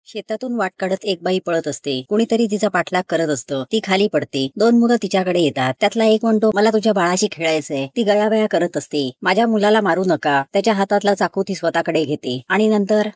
शेतातून वाट काढत एक बाई पळत असते. कुणीतरी तिचा पाठलाग करत असतं. ती खाली पडते. 2 मुलं तिच्याकडे येतात. त्यातला एक म्हणतो, मला तुझ्या बाळाशी खेळायचंय. ती गयावया करत असते. माझ्या मुलाला मारू नका. त्याच्या हातातला चाकू ती स्वतःकडे घेते आणि नंतर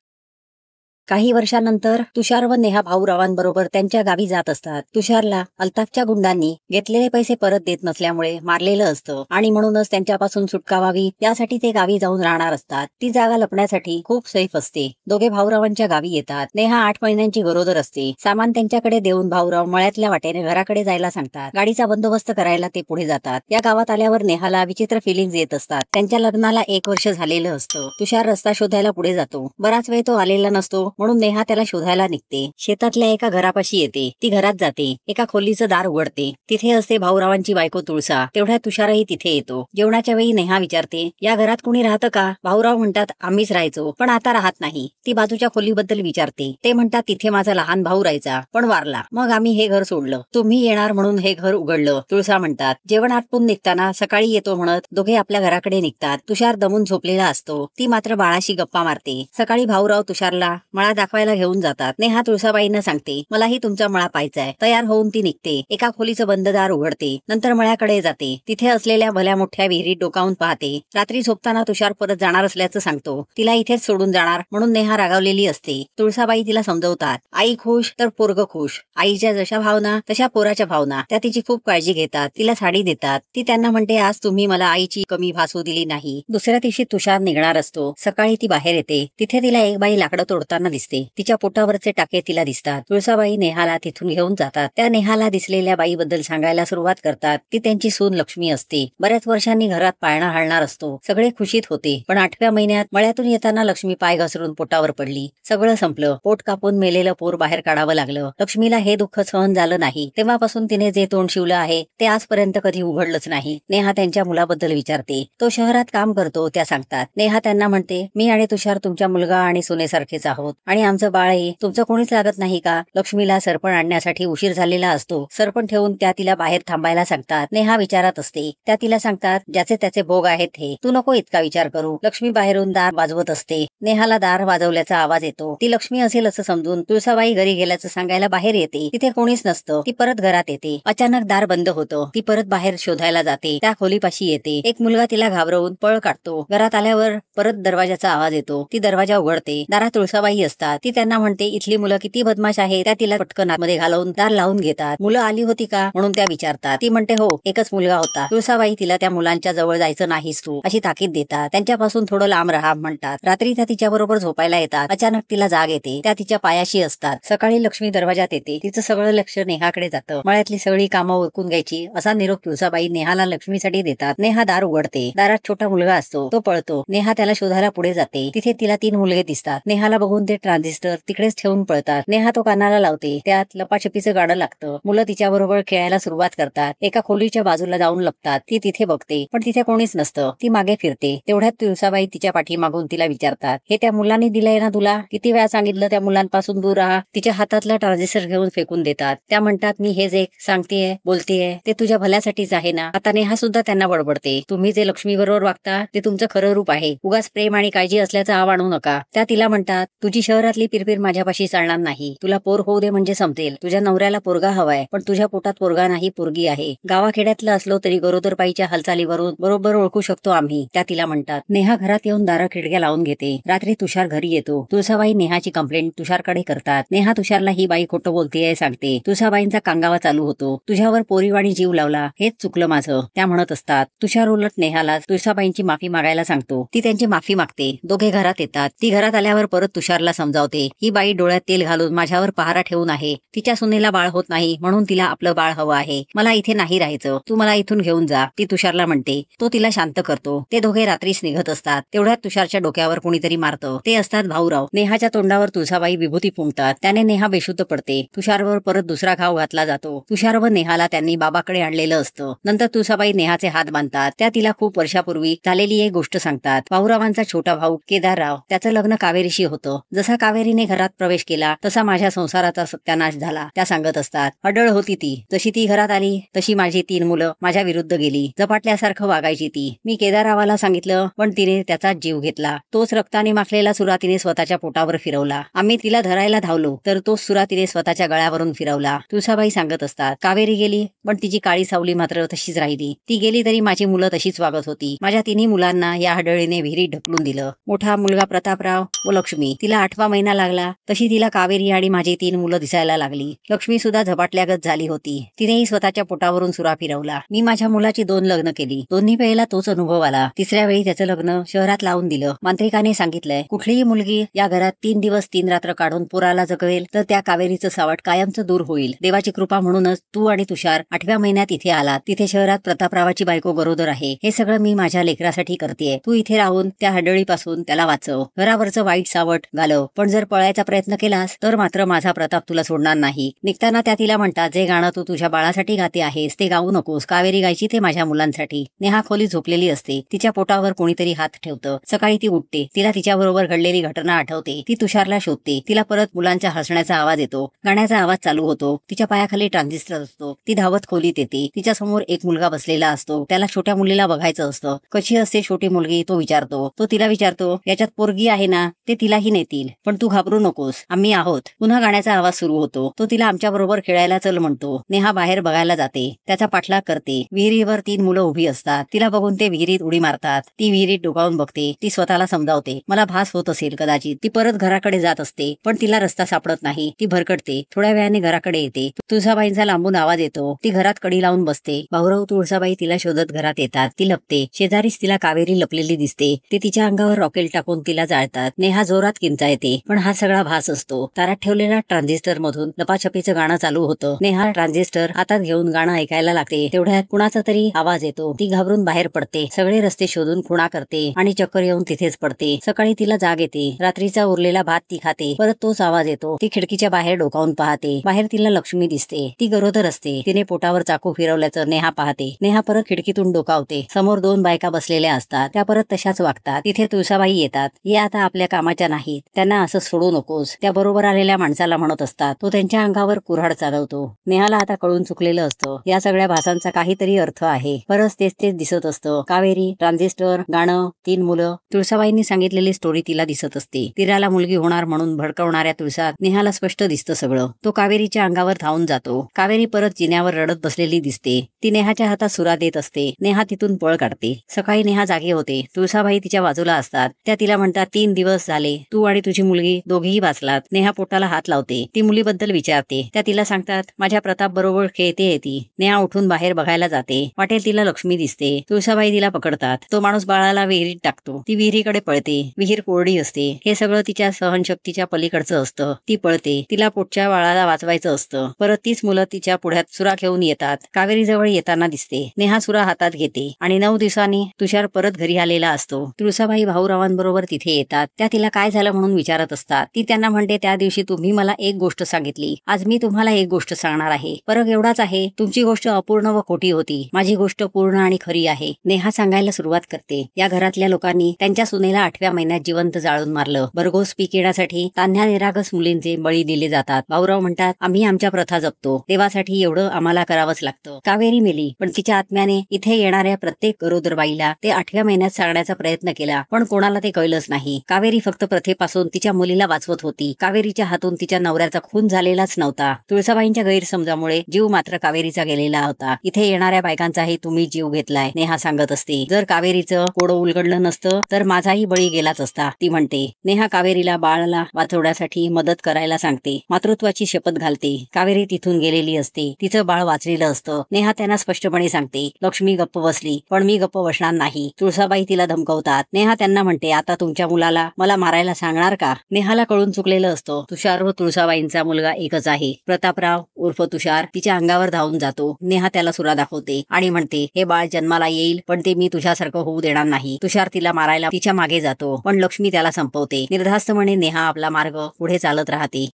काही वर्षांनंतर तुषार व नेहा भाऊरावांबरोबर त्यांच्या गावी जात असतात. तुषारला अल्ताफच्या गुंडांनी घेतलेले पैसे परत देत नसल्यामुळे मारलेलं असतं आणि म्हणूनच त्यांच्यापासून सुटका व्हावी यासाठी ते गावी जाऊन राहणार असतात. ती जागा लपण्यासाठी खूप सेफ असते. दोघे भाऊरावांच्या गावी येतात. नेहा 8 महिन्यांची गरोदर असते. सामान त्यांच्याकडे देऊन भाऊराव मळ्यातल्या वाटेने घराकडे जायला सांगतात. गाडीचा बंदोबस्त करायला ते पुढे जातात. या गावात आल्यावर नेहाला विचित्र फिलिंग्स येत असतात. त्यांच्या लग्नाला 1 वर्ष झालेलं असतं. तुषार रस्ता शोधायला पुढे जातो. बराच वेळ तो आलेला नसतो म्हणून नेहा त्याला शोधायला निघते. शेतातल्या एका घरापाशी येते. ती घरात जाते. एका खोलीचं दार उघडते. तिथे असते भाऊरावांची बायको तुळसा. तेवढ्यात तुषारही तिथे येतो. जेवणाच्या वेळी नेहा विचारते, या घरात कुणी राहतं का? भाऊराव म्हणतात, आम्हीच राहायचो पण आता राहत नाही. ती बाजूच्या खोलीबद्दल विचारते. ते म्हणतात, तिथे माझा लहान भाऊ राहायचा पण वारला. मग आम्ही हे घर सोडलं. तुम्ही येणार म्हणून हे घर उघडलं. तुळसा म्हणतात, जेवण आटपून निघताना सकाळी येतो म्हणत दोघे आपल्या घराकडे निघतात. तुषार दमून झोपलेला असतो. ती मात्र बाळाशी गप्पा मारते. सकाळी भाऊराव तुषारला मळा दाखवायला घेऊन जातात. नेहा तुळसाबाईंना सांगते, मलाही तुमचा मळा पाहायचाय. तयार होऊन ती निघते. एका खोलीचं बंद दार उघडते. नंतर मळ्याकडे जाते. तिथे असलेल्या भल्या मोठ्या विहिरीत डोकावून पाहते. रात्री झोपताना तुषार परत जाणार असल्याचं सांगतो. तिला इथेच सोडून जाणार म्हणून नेहा रागावलेली असते. तुळसाबाई तिला समजवतात, आई खुश तर पोरग खुश. आईच्या जशा भावना तशा पोराच्या भावना. त्या तिची खूप काळजी घेतात. तिला साडी देतात. ती त्यांना म्हणते, आज तुम्ही मला आईची कमी भासू दिली नाही. दुसऱ्या दिवशी तुषार निघणार असतो. सकाळी ती बाहेर येते. तिथे तिला एक बाई लाकडं तोडताना दिसते. तिच्या पोटावरचे टाके तिला दिसतात. तुळसाबाई नेहाला तिथून घेऊन जातात. त्या नेहाला दिसलेल्या बाईबद्दल सांगायला सुरुवात करतात. ती त्यांची सून लक्ष्मी असते. बऱ्याच वर्षांनी घरात पाळणा हलणार असतो. सगळे खुशीत होते. पण 8व्या महिन्यात मळ्यातून येताना लक्ष्मी पाय घसरून पोटावर पडली. सगळं संपलं. पोट कापून मेलेलं पोर बाहेर काढावं लागलं. लक्ष्मीला हे दुःख सहन झालं नाही. तेव्हापासून तिने जे तोंड शिवलं आहे ते आजपर्यंत कधी उघडलंच नाही. नेहा त्यांच्या मुलाबद्दल विचारते. तो शहरात काम करतो त्या सांगतात. नेहा त्यांना म्हणते, मी आणि तुषार तुमच्या मुलगा आणि सुनेसारखेच आहोत आणि आमचं बाळही तुमचं कोणीच लागत नाही का? लक्ष्मीला सरपण आणण्यासाठी उशीर झालेला असतो. सरपण ठेवून त्या तिला बाहेर थांबायला सांगतात. नेहा विचारात असते. त्या तिला सांगतात, ज्याचे त्याचे भोग आहेत हे, तू नको इतका विचार करू. लक्ष्मी बाहेरून दार वाजवत असते. नेहाला दार वाजवल्याचा आवाज येतो. ती लक्ष्मी असेल असं समजून तुळसाबाई घरी गेल्याचं सांगायला बाहेर येते. तिथे कोणीच नसतं. ती परत घरात येते. अचानक दार बंद होतं. ती परत बाहेर शोधायला जाते. त्या खोलीपाशी येते. एक मुलगा तिला घाबरवून पळ काढतो. घरात आल्यावर परत दरवाजाचा आवाज येतो. ती दरवाजा उघडते. दारात तुळसाबाई असतात. ती त्यांना म्हणते, इथली मुलं किती बदमाश आहे. त्या तिला पटकन आतमध्ये घालवून दार लावून घेतात. मुलं आली होती का म्हणून त्या विचारतात. ती म्हणते, हो, एकच मुलगा होता. तुळसाबाई तिला त्या मुलांच्या जवळ जायचं नाहीस तू अशी ताकीद देतात. त्यांच्यापासून थोडं लांब राहा म्हणतात. रात्री त्या तिच्याबरोबर झोपायला येतात. अचानक तिला जाग येते. त्या तिच्या पायाशी असतात. सकाळी लक्ष्मी दरवाजात येते. तिचं सगळं लक्ष नेहाकडे जातं. मळ्यातली सगळी कामं उरकून घ्यायची असा निरोप तुळसाबाई नेहाला लक्ष्मीसाठी देतात. नेहा दार उघडते. दारात छोटा मुलगा असतो. तो पळतो. नेहा त्याला शोधायला पुढे जाते. तिथे तिला 3 मुलगे दिसतात. नेहाला बघून ते ट्रान्झिस्टर तिकडेच ठेवून पळतात. नेहा तो कानाला लावते. त्यात लपाछपीचं गाणं लागतं. मुलं तिच्याबरोबर खेळायला सुरुवात करतात. एका खोलीच्या बाजूला जाऊन लपतात. ती तिथे बघते पण तिथे कोणीच नसतं. ती मागे फिरते. तेवढ्यात तुळसाबाई तिच्या पाठीमागून तिला विचारतात, हे त्या मुलांनी दिलंय ना तुला? किती वेळा सांगितलं त्या मुलांपासून दूर राहा. तिच्या हातातला ट्रान्झिस्टर घेऊन फेकून देतात. त्या म्हणतात, मी हे जे सांगतेय बोलतेय ते तुझ्या भल्यासाठीच आहे ना? आता नेहा सुद्धा त्यांना बडबडते, तुम्ही जे लक्ष्मी बरोबर वागता ते तुमचं खरं रूप आहे. उगाच प्रेम आणि काळजी असल्याचा आव आणू नका. त्या तिला म्हणतात, तुझी शहरातली पिरपीर माझ्यापाशी चालणार नाही. तुला पोर होऊ दे म्हणजे समजेल. तुझ्या नवऱ्याला पोरगा हवाय पण तुझ्या पोटात पोरगा नाही, पोरगी आहे. गावाखेड्यातलं असलो तरी गरोदरबाईच्या हालचालीवरून बरोबर ओळखू शकतो आम्ही. त्या तिला म्हणतात. नेहा घरात येऊन दारं खिडक्या लावून घेते. रात्री तुषार घरी येतो. तुळसाबाई नेहाची कंप्लेंट तुषारकडे करतात. नेहा तुषारला ही बाई खोटं बोलतेय सांगते. तुळसाबाईंचा कांगावा चालू होतो. तुझ्यावर पोरीवाणी जीव लावला हेच चुकलं माझं त्या म्हणत असतात. तुषार उलट नेहाला तुळसाबाईंची माफी मागायला सांगतो. ती त्यांची माफी मागते. दोघे घरात येतात. ती घरात आल्यावर परत तुषारला समजावते, ही बाई डोळ्यात तेल घालून माझ्यावर पहारा ठेवून आहे. तिच्या सुनेला बाळ होत नाही म्हणून तिला आपलं बाळ हवं आहे. मला इथे नाही राहायचं. तू मला इथून घेऊन जा ती तुषारला म्हणते. तो तिला शांत करतो. ते दोघे रात्रीच निघत असतात. तेवढ्यात तुषारच्या डोक्यावर कुणीतरी मारतं. ते असतात भाऊराव. नेहाच्या तोंडावर तुळसाबाई विभूती फुंकतात. त्याने नेहा बेशुद्ध पडते. तुषारवर परत दुसरा घाव घातला जातो. तुषार व नेहाला त्यांनी बाबाकडे आणलेलं असतं. नंतर तुळसाबाई नेहाचे हात बांधतात. त्या तिला खूप वर्षापूर्वी झालेली एक गोष्ट सांगतात. भाऊरावांचा छोटा भाऊ केदारराव, त्याचं लग्न कावेरीशी होतं. जसं जसा कावेरीने घरात प्रवेश केला तसा माझ्या संसाराचा सत्यानाश झाला त्या सांगत असतात. अडळ होती ती. जशी ती घरात आली तशी माझी 3 मुलं माझ्या विरुद्ध गेली. झपाटल्यासारखं वागायची ती. मी केदारावाला सांगितलं पण तिने त्याचाच जीव घेतला. तोच रक्ताने माखलेला सुरा तिने स्वतःच्या पोटावर फिरवला. आम्ही तिला धरायला धावलो तर तोच सुरा तिने स्वतःच्या गळ्यावरून फिरवला. तुळसाबाई सांगत असतात. कावेरी गेली पण तिची काळी सावली मात्र तशीच राहिली. ती गेली तरी माझी मुलं तशीच वागत होती. माझ्या 3 मुलांना या हडळीने विहिरीत ढकलून दिलं. मोठा मुलगा प्रतापराव व लक्ष्मी. तिला 8वा महिना लागला तशी तिला कावेरी आणि माझी 3 मुलं दिसायला लागली. लक्ष्मी सुद्धा झपाटल्यागत झाली होती. तिनेही स्वतःच्या पोटावरून सुरा फिरवला. मी माझ्या मुलाची 2 लग्न केली. दोन्ही वेळेला तोच अनुभव आला. 3ऱ्या वेळी त्याचं लग्न शहरात लावून दिलं. मांत्रिकाने सांगितलंय कुठलीही मुलगी या घरात 3 दिवस 3 रात्र काढून पुराला जगवेल तर त्या कावेरीचं सावट कायमचं दूर होईल. देवाची कृपा म्हणूनच तू आणि तुषार 8व्या महिन्यात इथे आलात. तिथे शहरात प्रतापरावाची बायको गरोदर आहे. हे सगळं मी माझ्या लेकरासाठी करतेय. तू इथे राहून त्या हडळीपासून त्याला वाचव. घरावरचं वाईट सावट घालव. पण जर पळायचा प्रयत्न केलास तर मात्र माझा प्रताप तुला सोडणार नाही. निघताना त्या तिला म्हणतात जे गाणं तू तुझ्या बाळासाठी गाते आहेस ते गाऊ नकोस. कावेरी गायची ते माझ्या मुलांसाठी. नेहा खोलीत झोपलेली असते. तिच्या पोटावर कोणीतरी हात ठेवतं. सकाळी ती उठते. तिला तिच्याबरोबर घडलेली घटना आठवते. ती तुषारला शोधते. तिला परत मुलांच्या हसण्याचा आवाज येतो. गाण्याचा आवाज चालू होतो. तिच्या पायाखाली ट्रान्झिस्टर असतो. ती धावत खोलीत येते. तिच्या समोर एक मुलगा बसलेला असतो. त्याला छोट्या मुलीला बघायचं असतं. कशी असते छोटी मुलगी तो विचारतो. तो तिला विचारतो याच्यात पोरगी आहे ना ते तिलाही नेतील पण तू घाबरू नकोस आम्ही आहोत. पुन्हा गाण्याचा आवाज सुरू होतो. तो तिला आमच्या बरोबर खेळायला चल म्हणतो. नेहा बाहेर बघायला जाते. त्याचा पाठलाग करते. विहिरीवर 3 मुलं उभी असतात. तिला बघून ते विहिरीत उडी मारतात. ती विहिरीत डोकावून बघते. ती स्वतःला समजावते मला भास होत असेल कदाचित. ती परत घराकडे जात असते पण तिला रस्ता सापडत नाही. ती भरकटते. थोड्या वेळाने घराकडे येते. तुळसाबाईंचा लांबून आवाज येतो. ती घरात कडी लावून बसते. भाऊराव तुळसाबाई तिला शोधत घरात येतात. ती लपते. शेजारीच तिला कावेरी लपलेली दिसते. ते तिच्या अंगावर रॉकेल टाकून तिला जाळतात. नेहा जोरात किंचा येते पण हा सगळा भास असतो. तारात ठेवलेल्या ट्रान्झिस्टर मधून लपाछपीचं गाणं चालू होतं. नेहा ट्रान्झिस्टर हातात घेऊन गाणं ऐकायला लागते. तेवढ्यात कुणाचा तरी आवाज येतो. ती घाबरून बाहेर पडते. सगळे रस्ते शोधून खुणा करते आणि चक्कर येऊन तिथेच पडते. सकाळी तिला जाग येते. रात्रीचा उरलेला भात ती खाते. परत तोच आवाज येतो. ती खिडकीच्या बाहेर डोकावून पाहते. बाहेर तिला लक्ष्मी दिसते. ती गरोदर असते. तिने पोटावर चाकू फिरवल्याचं नेहा पाहते. नेहा परत खिडकीतून डोकावते. समोर 2 बायका बसलेल्या असतात. त्या परत तशाच वागतात. तिथे तुळसाबाई येतात. या आता आपल्या कामाच्या नाहीत. त्यांना असं सोडू नकोस. त्या बरोबर आलेल्या माणसाला म्हणत असतात. तो त्यांच्या अंगावर कुऱ्हाड चालवतो. नेहाला आता कळून चुकलेलं असतं. या सगळ्या भासांचा काहीतरी अर्थ आहे. परत तेच तेच दिसत असतं. कावेरी, ट्रान्झिस्टर, गाणं, 3 मुलं. तुळसाबाईंनी सांगितलेली स्टोरी तिला दिसत असते. तिराला मुलगी होणार म्हणून भडकवणाऱ्या तुळसात नेहाला स्पष्ट दिसतं सगळं. तो कावेरीच्या अंगावर धावून जातो. कावेरी परत जिन्यावर रडत बसलेली दिसते. ती नेहाच्या हातात सुरा देत असते. नेहा तिथून पळ काढते. सकाळी नेहा जागी होते. तुळसाबाई तिच्या बाजूला असतात. त्या तिला म्हणतात 3 दिवस झाले तू आणि तुझी मुलगी दोघीही वाचलात. नेहा पोटाला हात लावते. ती मुलीबद्दल विचारते. त्या तिला सांगतात माझ्या प्रताप बरोबर खेळते ती. नेहा उठून बाहेर बघायला जाते. वाटेल तिला लक्ष्मी दिसते. तुळसाबाई तिला पकडतात. तो माणूस बाळाला विहिरीत टाकतो. ती विहिरीकडे पळते. विहीर कोरडी असते. हे सगळं तिच्या सहनशक्तीच्या पलीकडचं असतं. ती पळते. तिला पोटच्या बाळाला वाचवायचं असतं. परत तीच मुलं तिच्या पुढ्यात सुरा घेऊन येतात. कावेरी जवळ येताना दिसते. नेहा सुरा हातात घेते आणि 9 दिवसांनी तुषार परत घरी आलेला असतो. तुळसाबाई भाऊरावांबरोबर तिथे येतात. त्या तिला काय झालं म्हणून विचारत असतात. ती त्यांना म्हणते त्या दिवशी तुम्ही मला एक गोष्ट सांगितली. आज मी तुम्हाला एक गोष्ट सांगणार आहे. फरक एवढाच आहे तुमची गोष्ट अपूर्ण व खोटी होती. माझी गोष्ट पूर्ण आणि खरी आहे. नेहा सांगायला सुरुवात करते. या घरातल्या लोकांनी त्यांच्या सुनेला 8व्या महिन्यात जिवंत जाळून मारलं. भरघोस पीक येण्यासाठी तान्ह्या निरागस मुलींचे बळी दिले जातात. भाऊराव म्हणतात आम्ही आमच्या प्रथा जपतो. देवासाठी एवढं आम्हाला करावंच लागतं. कावेरी मेली पण तिच्या आत्म्याने इथे येणाऱ्या प्रत्येक गरोदर बाईला ते 8व्या महिन्यात सांगण्याचा प्रयत्न केला पण कोणाला ते कळलंच नाही. कावेरी फक्त प्रथेपासून तिच्या मुलीला वाचवत होती. कावेरीच्या हातून तिच्या नवऱ्याचा खून झालेलाच नव्हता. तुळसाबाईंच्या गैरसमजामुळे जीव मात्र कावेरीचा गेलेला होता. इथे येणाऱ्या बायकांचाही तुम्ही जीव घेतलाय. नेहा सांगत असते. जर कावेरीचं कोडं उलगडलं नसतं तर माझाही बळी गेलाच असता. ती म्हणते. नेहा कावेरीला बाळाला वाचवण्यासाठी मदत करायला सांगते. मातृत्वाची शपथ घालते. कावेरी तिथून गेलेली असते. तिचं बाळ वाचलेलं असतं. नेहा त्यांना स्पष्टपणे सांगते. लक्ष्मी गप्प बसली पण मी गप्प बसणार नाही. तुळसाबाई तिला धमकवतात. नेहा त्यांना म्हणते आता तुमच्या मुलाला मला मारायला सांगणार का? नेहाला कळून चुकलेलं असतं. तुषार व तुळसाबाईंचा मुलगा एकच आहे. प्रतापराव उर्फ तुषार तिच्या अंगावर धावून जातो. नेहा त्याला सुरा दाखवते आणि म्हणते हे बाळ जन्माला येईल पण ते मी तुझ्यासारखं होऊ देणार नाही. तुषार तिला मारायला तिच्या मागे जातो पण लक्ष्मी त्याला संपवते. निर्धास्तपणे नेहा आपला मार्ग पुढे चालत राहते.